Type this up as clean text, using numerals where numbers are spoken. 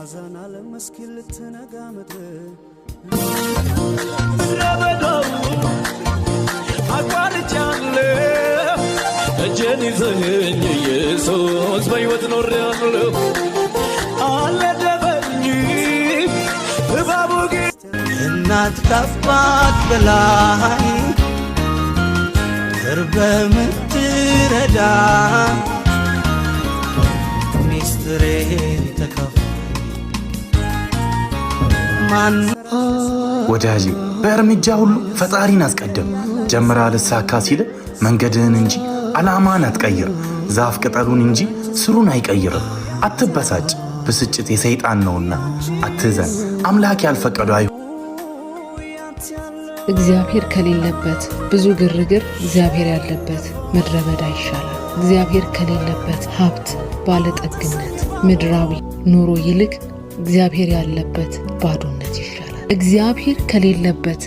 አዛን ዓለም መስኪን ልትነጋ ምድር ረበዳው አቋርጫለሁ እጄን ይዘኸኝ ኢየሱስ በሕይወት ኖሬአለሁ አልነደፈኝ እባቡ እናት ካባት በላይ ቅርብ የምትረዳ ሚስጥሬን ተካፋይ ማን ወዳጄ በእርምጃ ሁሉ ፈጣሪን አስቀድም ጀምራ ልሳካ ሲል መንገድህን እንጂ ዓላማን አትቀይር ዛፍ ቅጠሉን እንጂ ስሩን አይቀይርም አትበሳጭ ብስጭት የሰይጣን ነውና አትዘን አምላክ ያልፈቀደው አይሁን እግዚአብሔር ከሌለበት ብዙ ግርግር እግዚአብሔር ያለበት ምድረ በዳ ይሻላል እግዚአብሔር ከሌለበት ሀብት ባለጠግነት ምድራዊ ኑሮ ይልቅ እግዚአብሔር ያለበት ባዶነት ይሻላል እግዚአብሔር ከሌለበት